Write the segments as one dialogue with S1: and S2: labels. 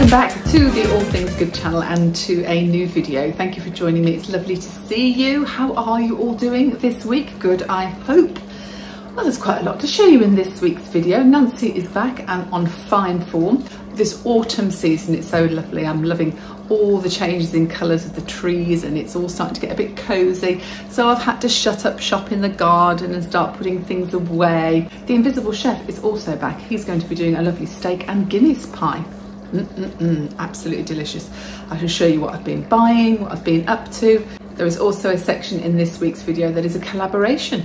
S1: Back to the All Things Good channel and to a new video. Thank you for joining me. It's lovely to see you. How are you all doing this week? Good, I hope. Well, there's quite a lot to show you in this week's video. Nancy is back and on fine form. This autumn season, it's so lovely. I'm loving all the changes in colours of the trees, and it's all starting to get a bit cosy. So I've had to shut up shop in the garden and start putting things away. The Invisible Chef is also back. He's going to be doing a lovely steak and Guinness pie. Absolutely delicious. I shall show you what I've been buying, what I've been up to. There is also a section in this week's video that is a collaboration.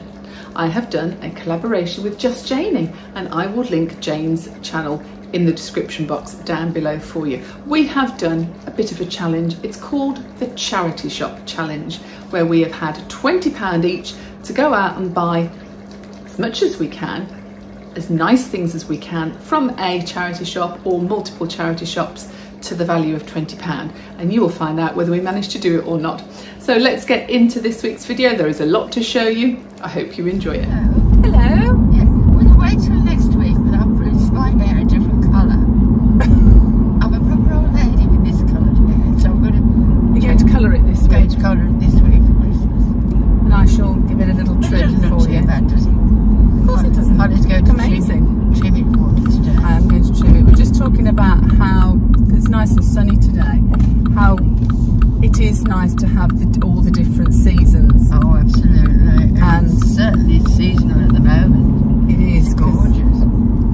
S1: I have done a collaboration with Just Janey, and I will link Jane's channel in the description box down below for you. We have done a bit of a challenge. It's called the Charity Shop Challenge, where we have had £20 each to go out and buy as much as we can, as nice things as we can from a charity shop or multiple charity shops to the value of £20, and you will find out whether we managed to do it or not. So let's get into this week's video. There is a lot to show you. I hope you enjoy it.
S2: Hello. Yeah, we'll wait till next week, but I'll bleach my hair a different colour. I'm a proper old lady with this coloured hair, so I'm going to...
S1: You're going to colour it this week?
S2: Going to colour it this week for Christmas.
S1: And I shall give it a little trim for you.
S2: Bad, does it?
S1: Of course it doesn't.
S2: I'll just go to trim it for you today.
S1: I am going to trim it. We're just talking about how it's nice and sunny today, how it is nice to have all the different seasons.
S2: Oh, absolutely.
S1: And
S2: it's certainly seasonal at the moment.
S1: It is
S2: gorgeous.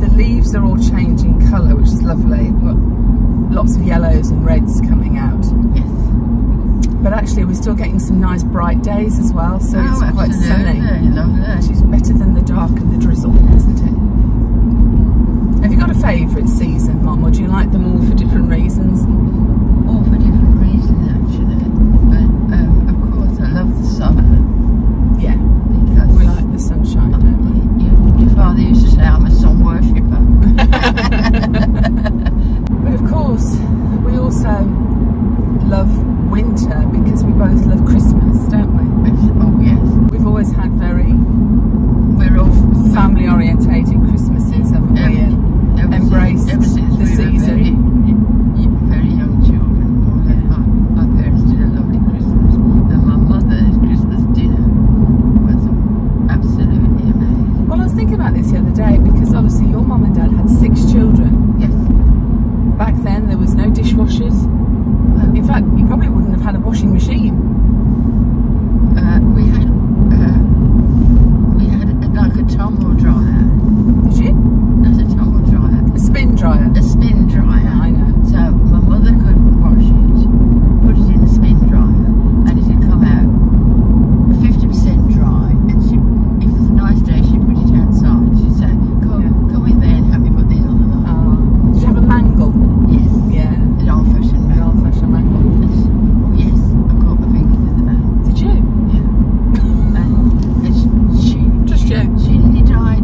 S1: The leaves are all changing colour, which is lovely, but lots of yellows and reds coming out.
S2: Yes.
S1: But actually we're still getting some nice bright days as well, so it's quite sunny.
S2: Lovely.
S1: Which is better than the dark and the drizzle, isn't it? Have you got a favourite season, Mum, or do you like them all for different reasons?
S2: All for different reasons, actually. But of course I love the summer.
S1: Yeah,
S2: because
S1: we like the sunshine, don't we?
S2: Yeah. Your father used to say I'm a sun worshipper.
S1: But of course, we also love winter because we both love Christmas, don't we?
S2: Oh yes.
S1: We've always had we're all family orientated Christmases, haven't we? And embraced the season.
S2: Very young children. Yeah. My parents did a lovely Christmas, and my mother's Christmas dinner was absolutely amazing.
S1: Well, I was thinking about this the other day because obviously your mum and dad had 6 children.
S2: Yes.
S1: Back then there was no dishwashers. In fact, you probably wouldn't have had a washing machine.
S2: We had like a tumble dryer.
S1: Did you?
S2: Not a tumble dryer.
S1: A spin dryer.
S2: A spin dryer.
S1: I know.
S2: So my mother could wash it, put it in the spin dryer, and it would come out 50% dry. And if it was a nice day, she'd put it outside. She'd say, "Come with me and help me put these on the line."
S1: Did you have a mangle?
S2: Yes.
S1: Yeah.
S2: An old-fashioned mangle.
S1: An old-fashioned mangle.
S2: Oh yes, I got my fingers in the mangle.
S1: Did you?
S2: Yeah. And she
S1: Just you.
S2: She nearly died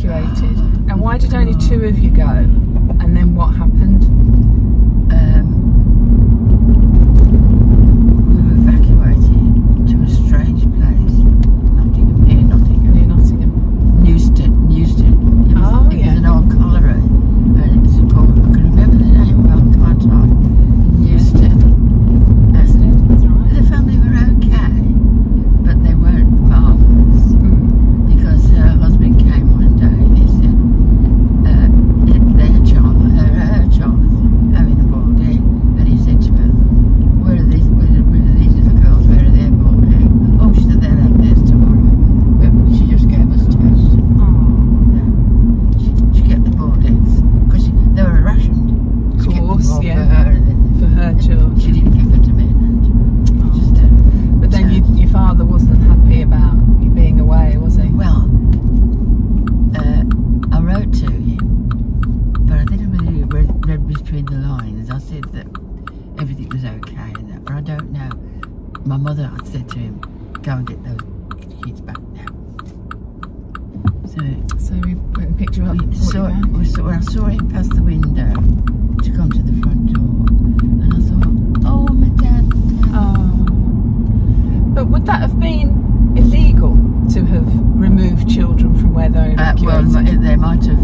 S1: evacuated. And why did only 2 of you go? And then what happened?
S2: We were evacuated to a strange place. Nottingham, near Nottingham.
S1: Near Nottingham.
S2: Newstead. It was, it was an old colliery. And it's called, I can remember the name well, can't I? Newstead.
S1: That's right.
S2: The family were okay, but they weren't marvellous. Because her husband came one day and he said, her child having a bald egg, and he said to her, where are these little girls, where are their bald egg? Oh, she said, they'll have theirs tomorrow. But she just gave us toast. She kept the bald eggs, because they were rationed.
S1: Of course, yeah. For her
S2: children.
S1: children.
S2: She didn't give them to me.
S1: But then your father wasn't happy about you being away, was he?
S2: Well, I wrote to him, but I didn't really read between the lines. I said that everything was okay and that, but I don't know. My mother had said to him, go and get those kids back now.
S1: So we went and picked you up.
S2: When I saw him pass the window to come to the front door, and I thought, oh, my dad.
S1: Oh. But would that have been illegal to have removed children from where they're evacuated?
S2: Well, they might have.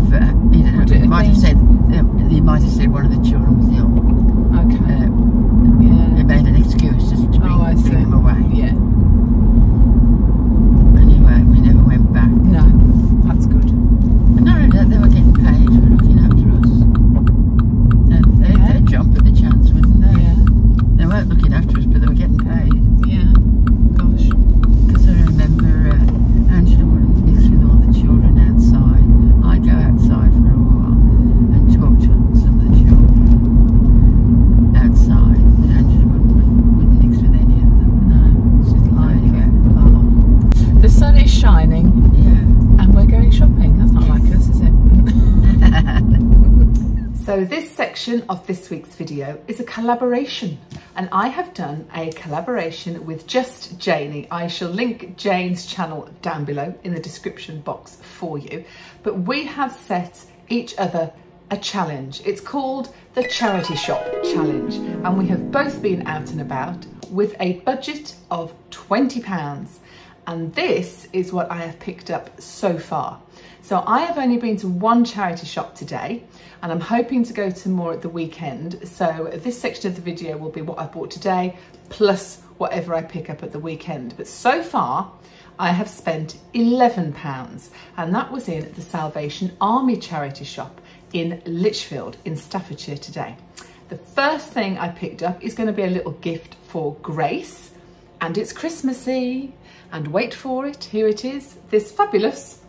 S2: He might have said one of the children was ill.
S1: Okay.
S2: They made an excuse just to bring them away.
S1: Yeah.
S2: Anyway, we never went back.
S1: No, that's good.
S2: No, they were getting paid for looking after us. They'd jump at the chance, wouldn't they?
S1: Yeah.
S2: They weren't looking after us, but they were getting paid.
S1: Yeah. Gosh.
S2: Because I remember Angela wouldn't mix with all the children outside. I'd go outside for a while and talk to some of the children outside, but Angela wouldn't mix with any of them.
S1: No, she's like it. Oh. The sun is shining.
S2: Yeah.
S1: And we're going shopping. That's not like us, is it? So this section of this week's video is a collaboration, and I have done a collaboration with Just Janey. I shall link Jane's channel down below in the description box for you, but we have set each other a challenge. It's called the Charity Shop Challenge, and we have both been out and about with a budget of £20. And this is what I have picked up so far. So I have only been to one charity shop today, and I'm hoping to go to more at the weekend. So this section of the video will be what I bought today, plus whatever I pick up at the weekend. But so far, I have spent £11, and that was in the Salvation Army charity shop in Lichfield in Staffordshire today. The first thing I picked up is going to be a little gift for Grace, and it's Christmassy. And wait for it, here it is, this fabulous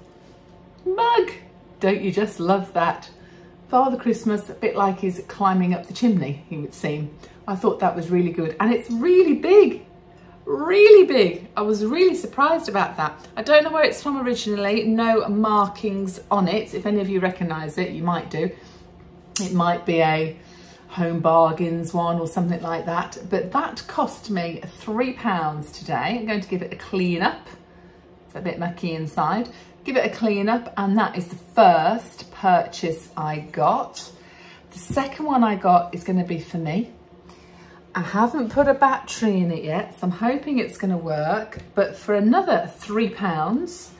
S1: mug. Don't you just love that? Father Christmas, a bit like he's climbing up the chimney, he would seem. I thought that was really good, and it's really big, really big. I was really surprised about that. I don't know where it's from originally, no markings on it. If any of you recognise it, you might do. It might be a Home Bargains one or something like that, but that cost me £3 today. I'm going to give it a clean up. It's a bit mucky inside. Give it a clean up, and that is the first purchase I got. The second one I got is going to be for me. I haven't put a battery in it yet, so I'm hoping it's going to work, but for another £3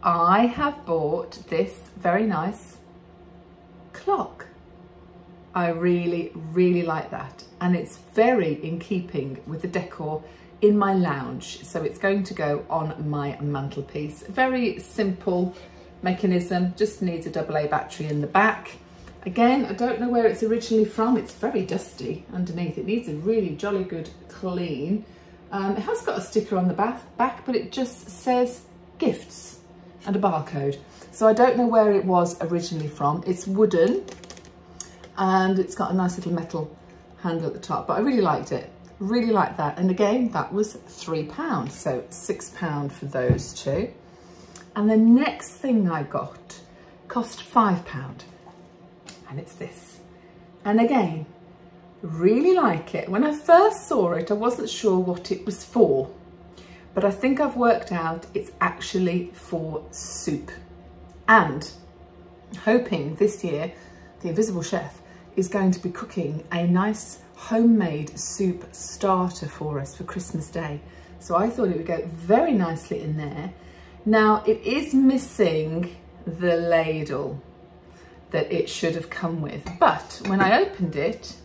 S1: I have bought this very nice clock. I really, really like that. And it's very in keeping with the decor in my lounge. So it's going to go on my mantelpiece. Very simple mechanism, just needs a AA battery in the back. Again, I don't know where it's originally from. It's very dusty underneath. It needs a really jolly good clean. It has got a sticker on the back, but it just says gifts and a barcode. So I don't know where it was originally from. It's wooden, and it's got a nice little metal handle at the top, but I really liked it. Really like that. And again, that was £3, so £6 for those two. And the next thing I got cost £5, and it's this. And again, really like it. When I first saw it, I wasn't sure what it was for, but I think I've worked out it's actually for soup. And hoping this year the Invisible Chef is going to be cooking a nice homemade soup starter for us for Christmas Day. So I thought it would go very nicely in there. Now it is missing the ladle that it should have come with, but when I opened it,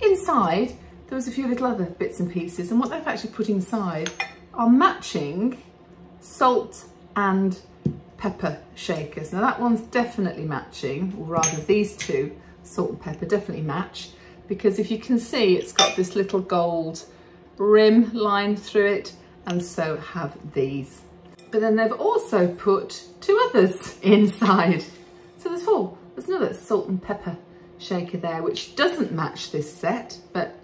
S1: inside there was a few little other bits and pieces, and what they've actually put inside are matching salt and pepper shakers. Now that one's definitely matching, or rather these two, salt and pepper, definitely match, because if you can see, it's got this little gold rim line through it, and so have these. But then they've also put two others inside. So there's four. There's another salt and pepper shaker there, which doesn't match this set, but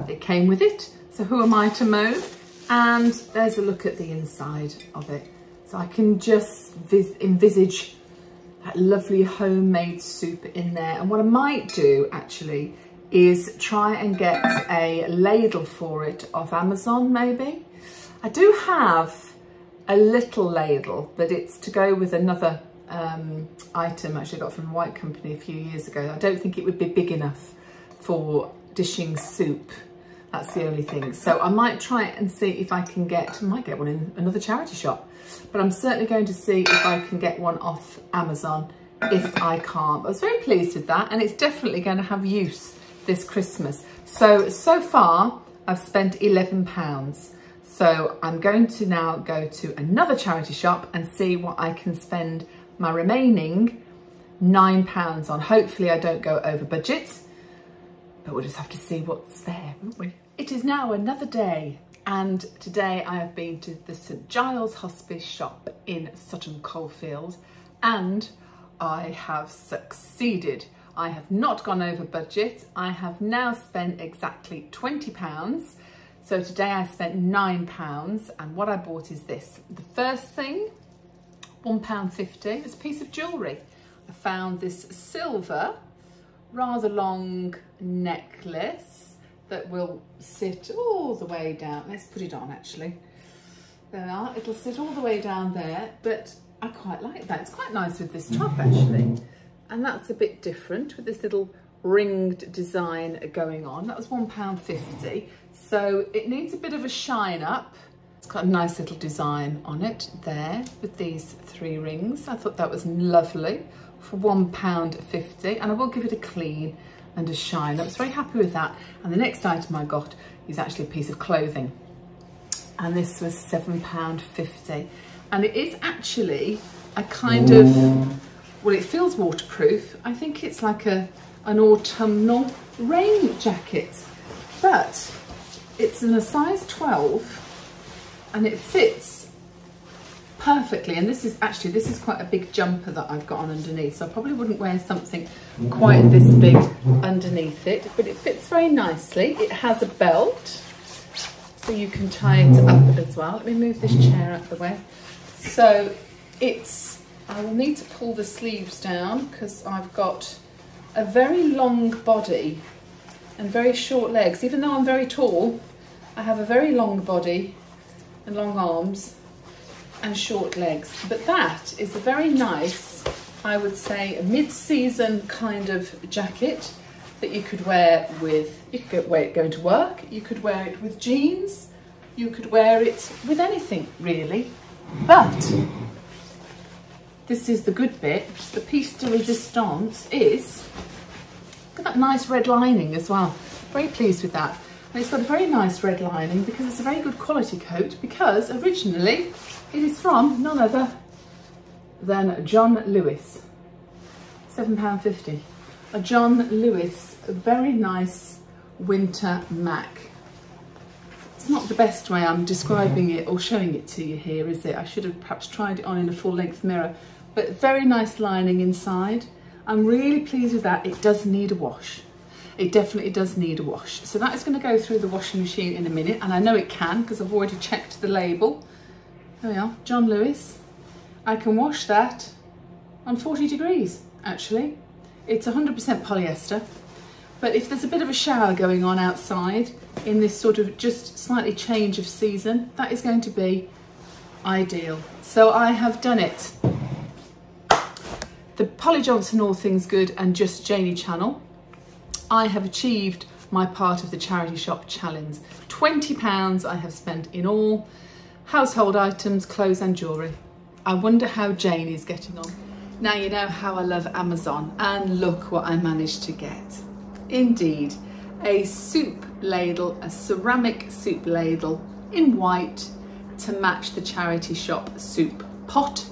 S1: it came with it. So who am I to moan? And there's a look at the inside of it. So I can just envisage that lovely homemade soup in there. And what I might do actually is try and get a ladle for it off Amazon maybe. I do have a little ladle, but it's to go with another item I actually got from a white company a few years ago. I don't think it would be big enough for dishing soup. That's the only thing. So I might try and see if I can get, I might get one in another charity shop, but I'm certainly going to see if I can get one off Amazon if I can't. But I was very pleased with that, and it's definitely going to have use this Christmas. So far I've spent £11. So I'm going to now go to another charity shop and see what I can spend my remaining £9 on. Hopefully I don't go over budget, but we'll just have to see what's there, won't we? It is now another day, and today I have been to the St Giles Hospice shop in Sutton Coldfield, and I have succeeded. I have not gone over budget. I have now spent exactly £20. So today I spent £9, and what I bought is this. The first thing, £1.50, is a piece of jewellery. I found this silver, rather long necklace that will sit all the way down. Let's put it on actually. There we are, it'll sit all the way down there, but I quite like that. It's quite nice with this top actually. And that's a bit different with this little ringed design going on. That was £1.50. So it needs a bit of a shine up. It's got a nice little design on it there with these 3 rings. I thought that was lovely for £1.50, and I will give it a clean and a shine. I was very happy with that. And the next item I got is actually a piece of clothing, and this was £7.50. And it is actually a kind of, well, it feels waterproof. I think it's like an autumnal rain jacket, but it's in a size 12 and it fits perfectly. And this is quite a big jumper that I've got on underneath, so I probably wouldn't wear something quite this big underneath it, but it fits very nicely. It has a belt, so you can tie it up as well. Let me move this chair out of the way. So I will need to pull the sleeves down because I've got a very long body and very short legs. Even though I'm very tall, I have a very long body and long arms and short legs. But that is a very nice, I would say, a mid-season kind of jacket that you could wear with, you could wear it going to work, you could wear it with jeans, you could wear it with anything really. But this is the good bit, the piece de resistance is, look at that nice red lining as well. Very pleased with that. And it's got a very nice red lining because it's a very good quality coat, because originally it is from none other than John Lewis. £7.50. A John Lewis, a very nice winter Mac. It's not the best way I'm describing it or showing it to you here, is it? I should have perhaps tried it on in a full-length mirror. But very nice lining inside. I'm really pleased with that. It does need a wash. It definitely does need a wash. So that is going to go through the washing machine in a minute, and I know it can because I've already checked the label. There we are, John Lewis. I can wash that on 40 degrees, actually. It's 100% polyester, but if there's a bit of a shower going on outside in this sort of just slightly change of season, that is going to be ideal. So I have done it. the Polly Johnson All Things Good and Just Janie channel, I have achieved my part of the charity shop challenge. £20 I have spent in all, household items, clothes and jewellery. I wonder how Janie is getting on. Now you know how I love Amazon, and look what I managed to get. Indeed, a soup ladle, a ceramic soup ladle in white to match the charity shop soup pot,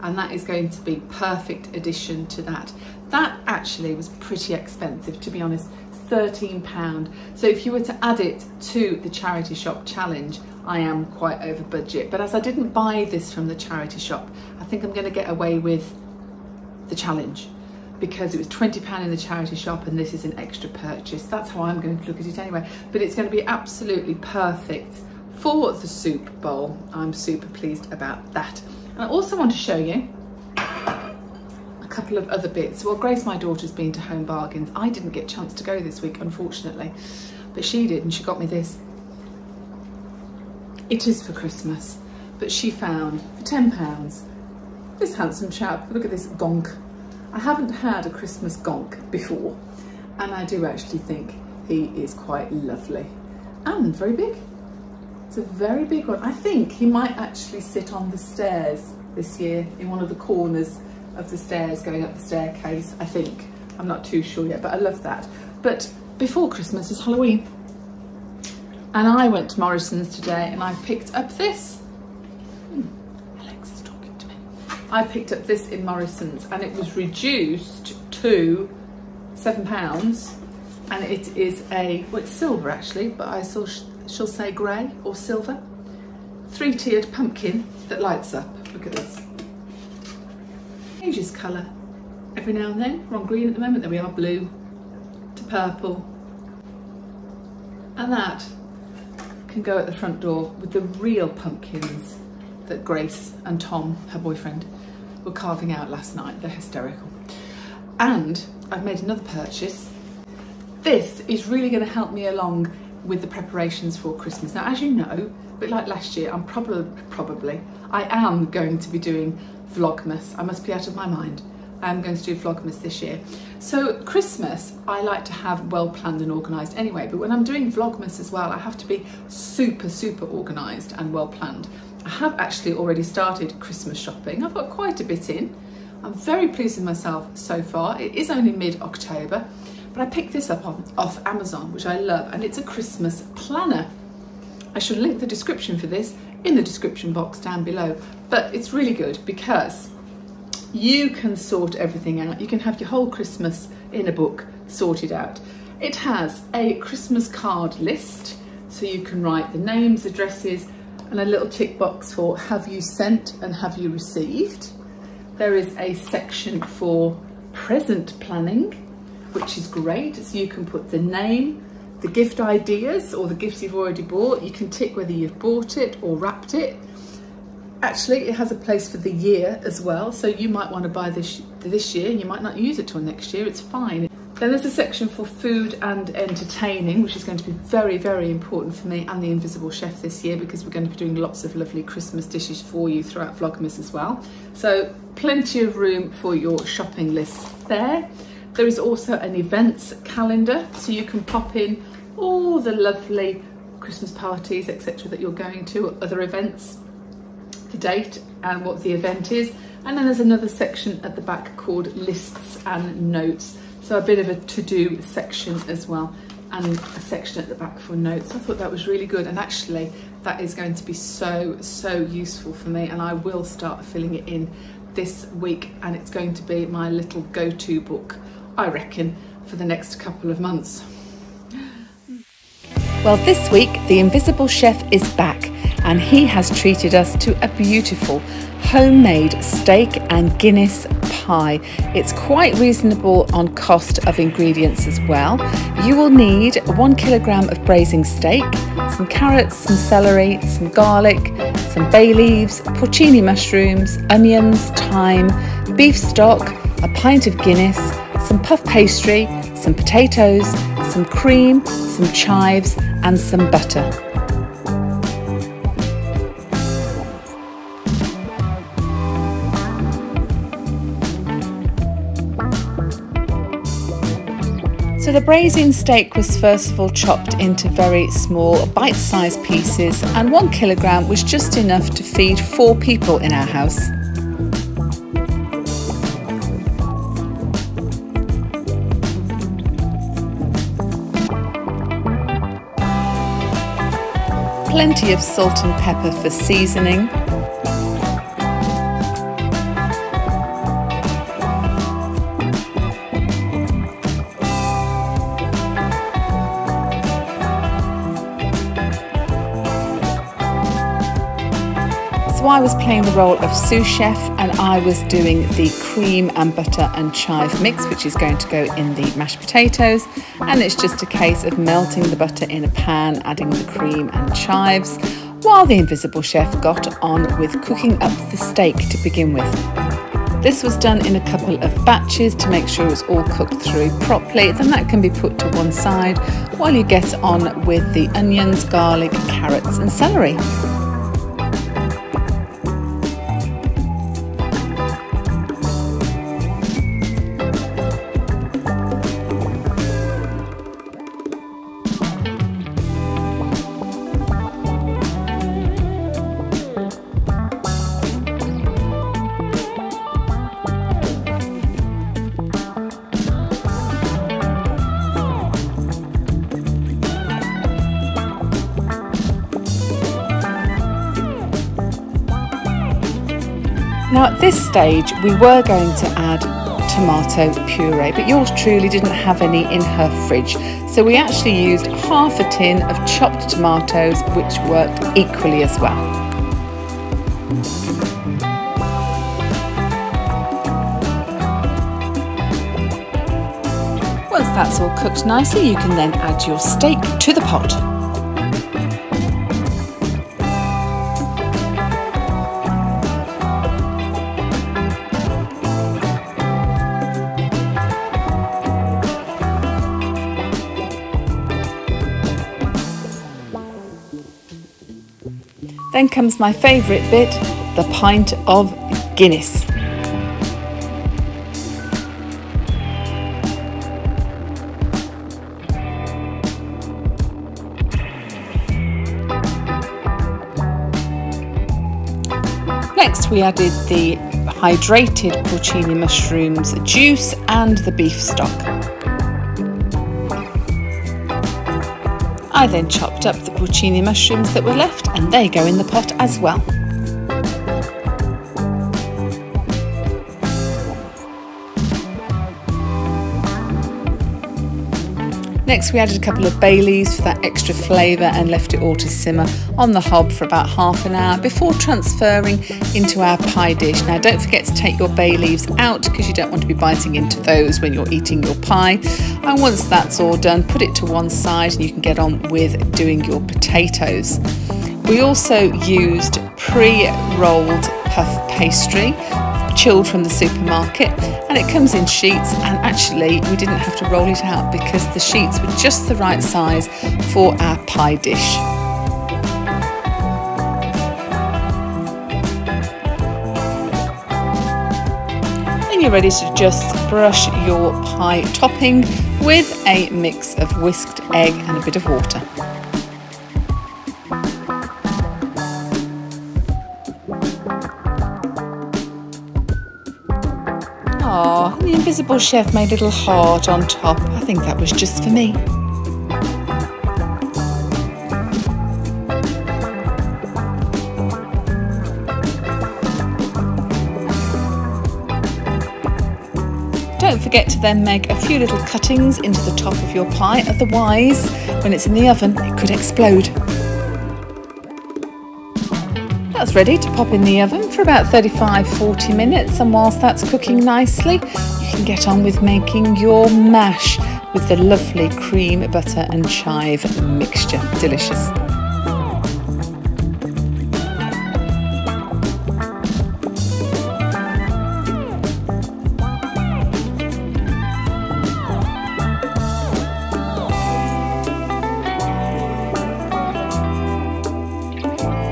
S1: and that is going to be perfect addition to that. That actually was pretty expensive, to be honest, £13. So if you were to add it to the charity shop challenge, I am quite over budget. But as I didn't buy this from the charity shop, I think I'm going to get away with the challenge, because it was £20 in the charity shop and this is an extra purchase. That's how I'm going to look at it anyway. But it's going to be absolutely perfect for the soup bowl. I'm super pleased about that. And I also want to show you a couple of other bits. Well, Grace, my daughter's been to Home Bargains. I didn't get a chance to go this week, unfortunately, but she did, and she got me this. It is for Christmas, but she found for £10 this handsome chap. Look at this gonk. I haven't had a Christmas gonk before, and I do actually think he is quite lovely and very big. It's a very big one. I think he might actually sit on the stairs this year, in one of the corners of the stairs going up the staircase, I think. I'm not too sure yet, but I love that. But before Christmas is Halloween, and I went to Morrison's today and I picked up this. Alex is talking to me. I picked up this in Morrison's and it was reduced to £7, and it is a, well, it's silver actually, but I shall say grey or silver, 3-tiered pumpkin that lights up. Look at this. Changes colour every now and then. We're on green at the moment, there we are, blue to purple, and that can go at the front door with the real pumpkins that Grace and Tom, her boyfriend, were carving out last night. They're hysterical. And I've made another purchase. This is really going to help me along with the preparations for Christmas. Now, as you know, a bit like last year, I am going to be doing Vlogmas. I must be out of my mind. I am going to do Vlogmas this year. So Christmas, I like to have well planned and organised anyway, but when I'm doing Vlogmas as well, I have to be super, super organised and well planned. I have actually already started Christmas shopping. I've got quite a bit in. I'm very pleased with myself so far. It is only mid-October, but I picked this up off Amazon, which I love, and it's a Christmas planner. I shall link the description for this in the description box down below, but it's really good because you can sort everything out. You can have your whole Christmas in a book sorted out. It has a Christmas card list, so you can write the names, addresses, and a little tick box for have you sent and have you received. There is a section for present planning, which is great. So you can put the name, the gift ideas, or the gifts you've already bought. You can tick whether you've bought it or wrapped it. Actually, it has a place for the year as well. So you might want to buy this year, and you might not use it till next year. It's fine. Then there's a section for food and entertaining, which is going to be very, very important for me and the Invisible Chef this year, because we're going to be doing lots of lovely Christmas dishes for you throughout Vlogmas as well. So plenty of room for your shopping lists there. There is also an events calendar, so you can pop in all the lovely Christmas parties, etc. that you're going to, or other events, the date and what the event is. And then there's another section at the back called lists and notes. So a bit of a to-do section as well, and a section at the back for notes. I thought that was really good, and actually that is going to be so, so useful for me, and I will start filling it in this week, and it's going to be my little go-to book, I reckon, for the next couple of months.
S3: Well, this week the Invisible Chef is back, and he has treated us to a beautiful homemade steak and Guinness pie. It's quite reasonable on cost of ingredients as well. You will need 1 kilogram of braising steak, some carrots, some celery, some garlic, some bay leaves, porcini mushrooms, onions, thyme, beef stock, a pint of Guinness, some puff pastry, some potatoes, some cream, some chives and some butter. So the braising steak was first of all chopped into very small bite-sized pieces, and 1 kilogram was just enough to feed 4 people in our house. Plenty of salt and pepper for seasoning. So I was playing the role of sous chef, and I was doing the cream and butter and chive mix, which is going to go in the mashed potatoes, and it's just a case of melting the butter in a pan, adding the cream and chives, while the invisible chef got on with cooking up the steak to begin with. This was done in a couple of batches to make sure it's all cooked through properly. Then that can be put to one side while you get on with the onions, garlic, carrots and celery. Now at this stage we were going to add tomato puree, but yours truly didn't have any in her fridge, so we actually used half a tin of chopped tomatoes, which worked equally as well. Once that's all cooked nicely, you can then add your steak to the pot. Then comes my favourite bit, the pint of Guinness. Next we added the hydrated porcini mushrooms juice and the beef stock. I then chopped up the porcini mushrooms that were left, and they go in the pot as well. Next we added a couple of bay leaves for that extra flavour and left it all to simmer on the hob for about half an hour before transferring into our pie dish. Now don't forget to take your bay leaves out because you don't want to be biting into those when you're eating your pie. And once that's all done, put it to one side and you can get on with doing your potatoes. We also used pre-rolled puff pastry, chilled from the supermarket, and it comes in sheets, and actually we didn't have to roll it out because the sheets were just the right size for our pie dish. Then you're ready to just brush your pie topping with a mix of whisked egg and a bit of water. Oh, the invisible chef made a little heart on top. I think that was just for me. Don't forget to then make a few little cuttings into the top of your pie, otherwise when it's in the oven it could explode. That's ready to pop in the oven for about 35-40 minutes, and whilst that's cooking nicely you can get on with making your mash with the lovely cream, butter and chive mixture. Delicious.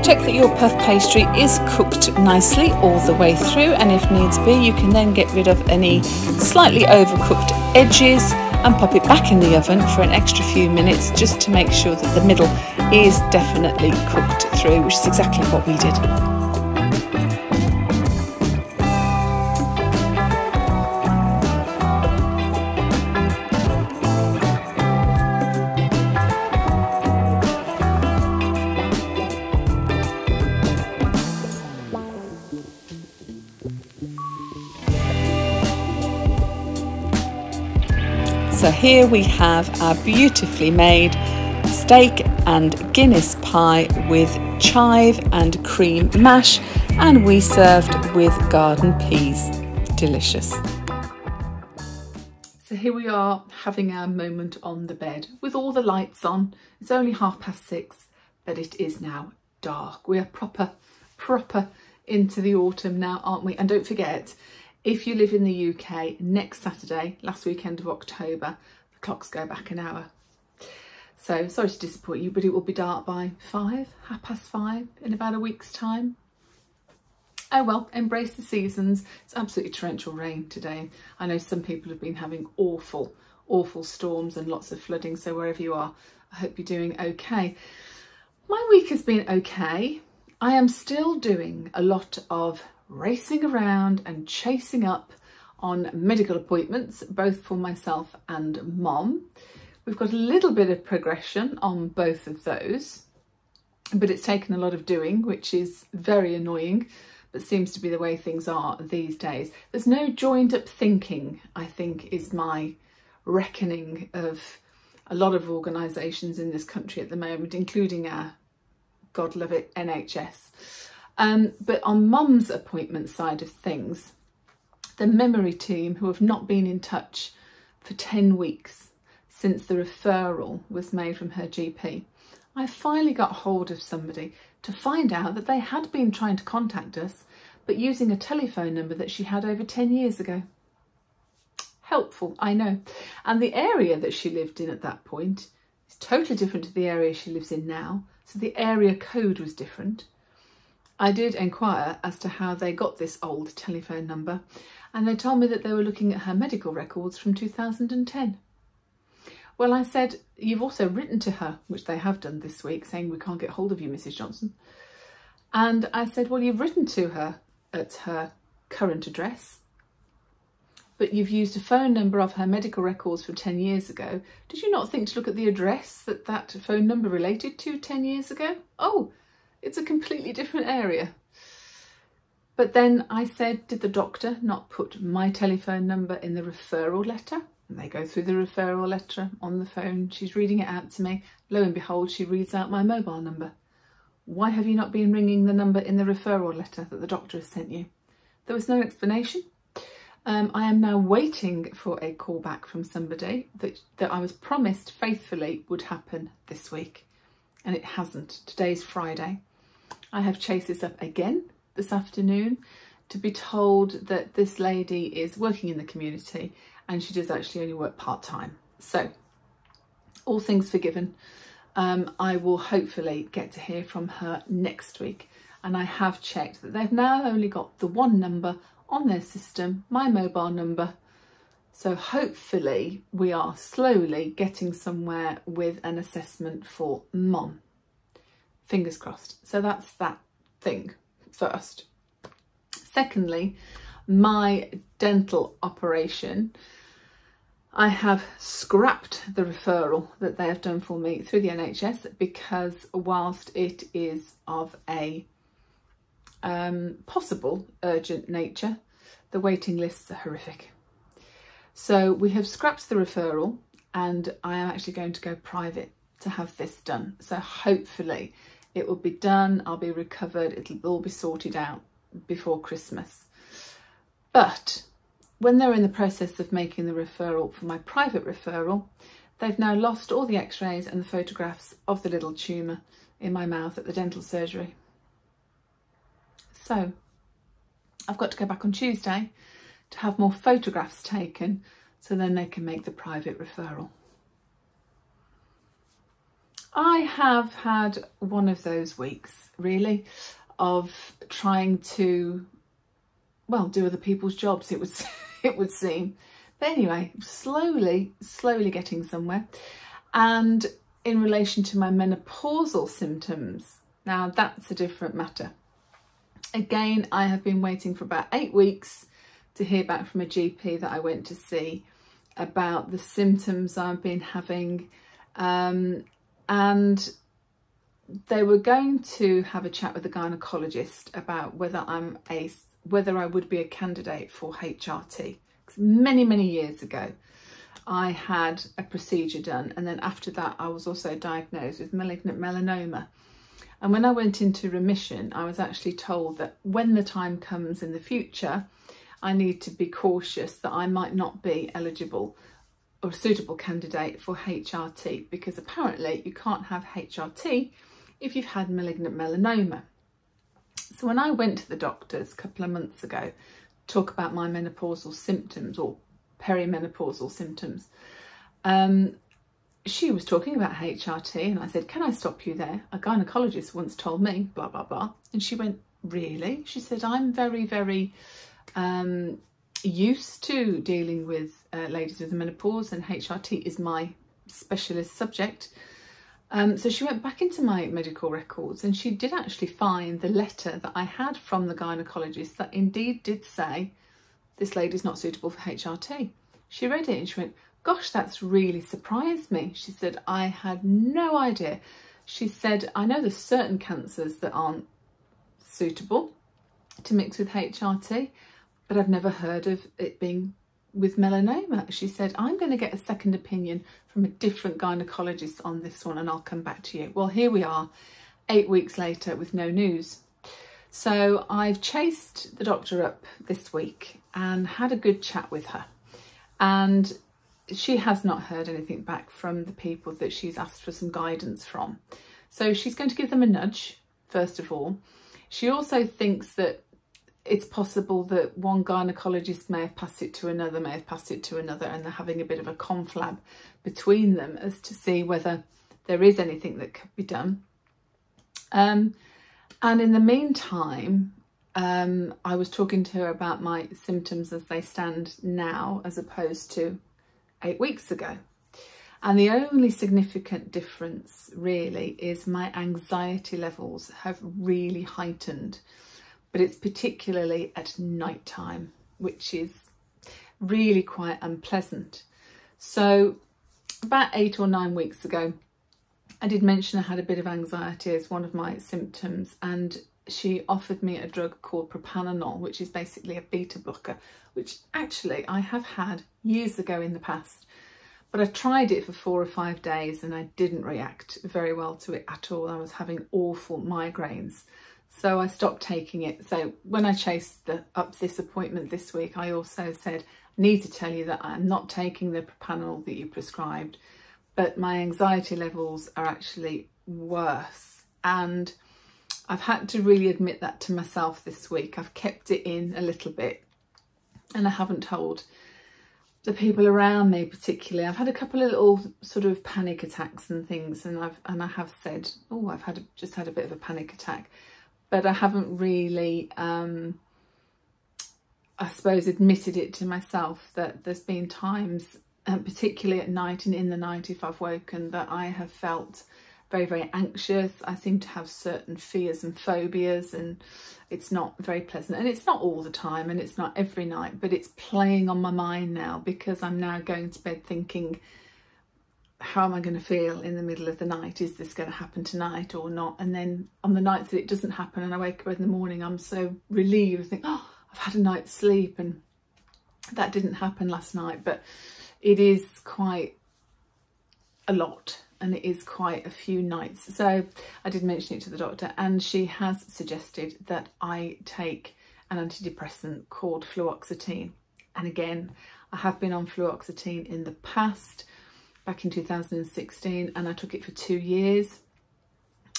S3: Check that your puff pastry is cooked nicely all the way through, and if needs be you can then get rid of any slightly overcooked edges and pop it back in the oven for an extra few minutes just to make sure that the middle is definitely cooked through, which is exactly what we did. So here we have our beautifully made steak and Guinness pie with chive and cream mash, and we served with garden peas. Delicious.
S1: So here we are having our moment on the bed with all the lights on. It's only 6:30, but it is now dark. We are proper into the autumn now, aren't we? And don't forget, if you live in the UK, next Saturday, last weekend of October, the clocks go back an hour. So sorry to disappoint you, but it will be dark by 5:30 in about a week's time. Oh well, embrace the seasons. It's absolutely torrential rain today. I know some people have been having awful storms and lots of flooding, so wherever you are, I hope you're doing okay. My week has been okay. I am still doing a lot of racing around and chasing up on medical appointments, both for myself and Mom. We've got a little bit of progression on both of those, but it's taken a lot of doing, which is very annoying, but seems to be the way things are these days. There's no joined up thinking, I think, is my reckoning of a lot of organisations in this country at the moment, including our, God love it, NHS. But on Mum's appointment side of things, the memory team, who have not been in touch for 10 weeks since the referral was made from her GP, I finally got hold of somebody to find out that they had been trying to contact us, but using a telephone number that she had over 10 years ago. Helpful, I know. And the area that she lived in at that point is totally different to the area she lives in now, so the area code was different. I did inquire as to how they got this old telephone number, and they told me that they were looking at her medical records from 2010. Well, I said, you've also written to her, which they have done this week, saying we can't get hold of you, Mrs. Johnson. And I said, well, you've written to her at her current address, but you've used a phone number of her medical records from 10 years ago. Did you not think to look at the address that that phone number related to 10 years ago? Oh, it's a completely different area. But then I said, did the doctor not put my telephone number in the referral letter? And they go through the referral letter on the phone. She's reading it out to me. Lo and behold, she reads out my mobile number. Why have you not been ringing the number in the referral letter that the doctor has sent you? There was no explanation. I am now waiting for a call back from somebody that I was promised faithfully would happen this week. And it hasn't. Today's Friday. I have chased this up again this afternoon to be told that this lady is working in the community and she does actually only work part-time. So, all things forgiven. I will hopefully get to hear from her next week. And I have checked that they've now only got the one number on their system, my mobile number. So hopefully we are slowly getting somewhere with an assessment for Mum. Fingers crossed. So that's that thing first. Secondly, my dental operation. I have scrapped the referral that they have done for me through the NHS because whilst it is of a possible urgent nature, the waiting lists are horrific. So we have scrapped the referral and I am actually going to go private to have this done. So hopefully it will be done, I'll be recovered, it'll all be sorted out before Christmas. But when they're in the process of making the referral for my private referral, they've now lost all the x-rays and the photographs of the little tumour in my mouth at the dental surgery. So I've got to go back on Tuesday to have more photographs taken so then they can make the private referral. I have had one of those weeks, really, of trying to, well, do other people's jobs, it would seem. But anyway, slowly getting somewhere. And in relation to my menopausal symptoms, now that's a different matter. Again, I have been waiting for about 8 weeks to hear back from a GP that I went to see about the symptoms I've been having, and they were going to have a chat with the gynecologist about whether I would be a candidate for HRT. Many years ago I had a procedure done, and then after that I was also diagnosed with malignant melanoma. And when I went into remission, I was actually told that when the time comes in the future, I need to be cautious that I might not be eligible or a suitable candidate for HRT, because apparently you can't have HRT if you've had malignant melanoma. So when I went to the doctors a couple of months ago to talk about my menopausal symptoms or perimenopausal symptoms, she was talking about HRT, and I said, can I stop you there? A gynecologist once told me, blah, blah, blah. And she went, really? She said, I'm very used to dealing with ladies with menopause, and HRT is my specialist subject. So she went back into my medical records, and she did actually find the letter that I had from the gynecologist that indeed did say, this lady's not suitable for HRT. She read it and she went, gosh, that's really surprised me. She said, I had no idea. She said, I know there's certain cancers that aren't suitable to mix with HRT, but I've never heard of it being with melanoma. She said, I'm going to get a second opinion from a different gynecologist on this one, and I'll come back to you. Well, here we are 8 weeks later with no news. So I've chased the doctor up this week and had a good chat with her, and she has not heard anything back from the people that she's asked for some guidance from. So she's going to give them a nudge, first of all. She also thinks that it's possible that one gynecologist may have passed it to another, and they're having a bit of a conflab between them as to see whether there is anything that could be done. And in the meantime, I was talking to her about my symptoms as they stand now, as opposed to 8 weeks ago. And the only significant difference really is my anxiety levels have really heightened, but it's particularly at night time, which is really quite unpleasant. So about 8 or 9 weeks ago, I did mention I had a bit of anxiety as one of my symptoms, and she offered me a drug called propranolol, which is basically a beta blocker, which actually I have had years ago in the past. But I tried it for 4 or 5 days and I didn't react very well to it at all. I was having awful migraines. So I stopped taking it. So when I chased up this appointment this week, I also said, I need to tell you that I'm not taking the propranolol that you prescribed, but my anxiety levels are actually worse. And I've had to really admit that to myself this week. I've kept it in a little bit, and I haven't told the people around me particularly. I've had a couple of little sort of panic attacks and things, and I have said, oh, I've just had a bit of a panic attack, but I haven't really, I suppose, admitted it to myself that there's been times, particularly at night and in the night if I've woken, that I have felt very anxious. I seem to have certain fears and phobias, and it's not very pleasant. And it's not all the time, and it's not every night, but it's playing on my mind now, because I'm now going to bed thinking, how am I going to feel in the middle of the night? Is this going to happen tonight or not? And then on the nights that it doesn't happen and I wake up in the morning, I'm so relieved. I think, oh, I've had a night's sleep, and that didn't happen last night. But it is quite a lot, and it is quite a few nights. So I did mention it to the doctor, and she has suggested that I take an antidepressant called fluoxetine. And again, I have been on fluoxetine in the past, back in 2016, and I took it for 2 years.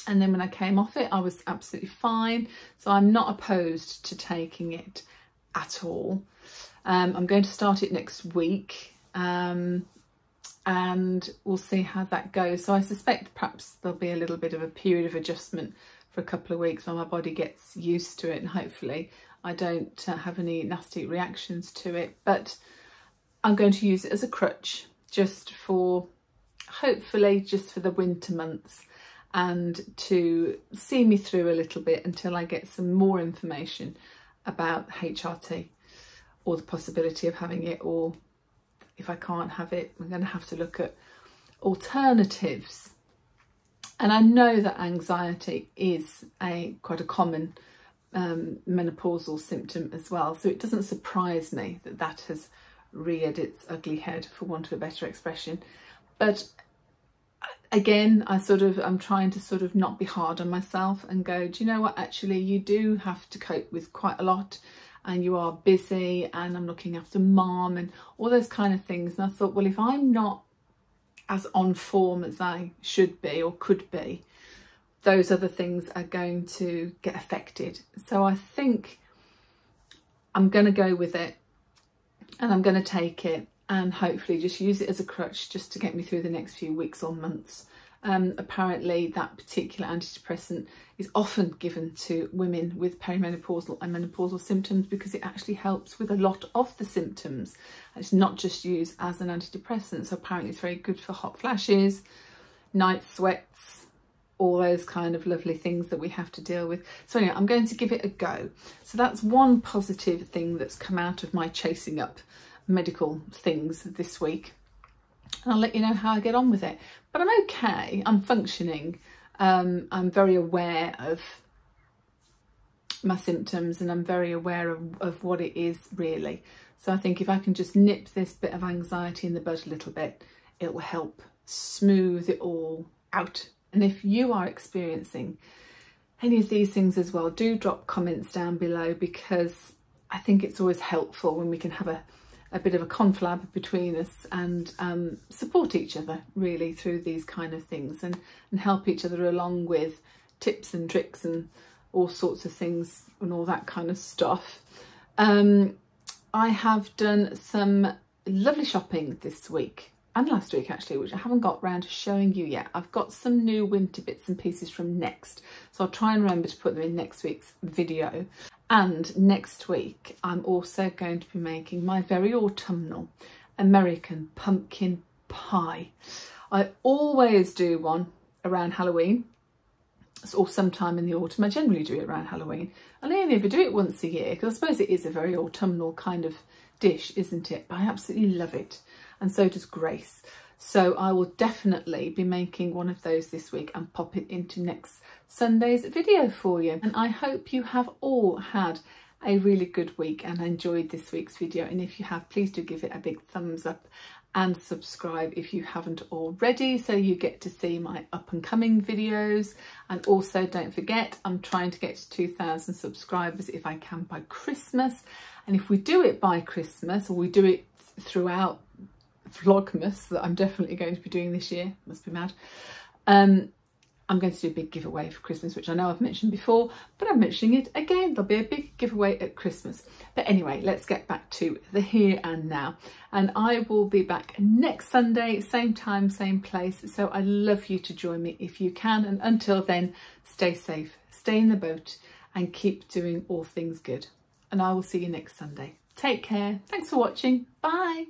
S1: And then when I came off it, I was absolutely fine. So I'm not opposed to taking it at all. I'm going to start it next week. And we'll see how that goes. So I suspect perhaps there'll be a little bit of a period of adjustment for a couple of weeks while my body gets used to it, and hopefully I don't have any nasty reactions to it. But I'm going to use it as a crutch just for, hopefully just for the winter months, and to see me through a little bit until I get some more information about HRT or the possibility of having it, or if I can't have it, I'm going to have to look at alternatives. And I know that anxiety is quite a common menopausal symptom as well, so it doesn't surprise me that that has reared its ugly head, for want of a better expression. But again, I'm trying to sort of not be hard on myself and go, do you know what, actually you do have to cope with quite a lot, and you are busy, and I'm looking after mom and all those kind of things. And I thought, well, if I'm not as on form as I should be or could be, those other things are going to get affected. So I think I'm going to go with it, and I'm going to take it, and hopefully just use it as a crutch just to get me through the next few weeks or months. Apparently that particular antidepressant is often given to women with perimenopausal and menopausal symptoms because it actually helps with a lot of the symptoms. It's not just used as an antidepressant, so apparently it's very good for hot flashes, night sweats, all those kind of lovely things that we have to deal with. So anyway, I'm going to give it a go. So that's one positive thing that's come out of my chasing up medical things this week. And I'll let you know how I get on with it. But I'm okay, I'm functioning. I'm very aware of my symptoms, and I'm very aware of what it is really. So I think if I can just nip this bit of anxiety in the bud a little bit, it will help smooth it all out. And if you are experiencing any of these things as well, do drop comments down below, because I think it's always helpful when we can have a bit of a conflab between us and support each other really through these kind of things, and help each other along with tips and tricks and all sorts of things and all that kind of stuff. I have done some lovely shopping this week and last week actually, which I haven't got round to showing you yet. I've got some new winter bits and pieces from Next, so I'll try and remember to put them in next week's video. And next week I'm also going to be making my very autumnal American pumpkin pie. I always do one around Halloween, or sometime in the autumn. I generally do it around Halloween, and I only ever do it once a year because I suppose it is a very autumnal kind of dish, isn't it? But I absolutely love it, and so does Grace. So I will definitely be making one of those this week and pop it into next Sunday's video for you. And I hope you have all had a really good week and enjoyed this week's video. And if you have, please do give it a big thumbs up and subscribe if you haven't already, so you get to see my up and coming videos. And also don't forget, I'm trying to get to 2,000 subscribers if I can by Christmas. And if we do it by Christmas, or we do it throughout Vlogmas, that I'm definitely going to be doing this year, must be mad, I'm going to do a big giveaway for Christmas, which I know I've mentioned before, but I'm mentioning it again. There'll be a big giveaway at Christmas. But anyway, let's get back to the here and now. And I will be back next Sunday, same time, same place. So I'd love you to join me if you can. And until then, stay safe, stay in the boat, and keep doing all things good. And I will see you next Sunday. Take care. Thanks for watching. Bye.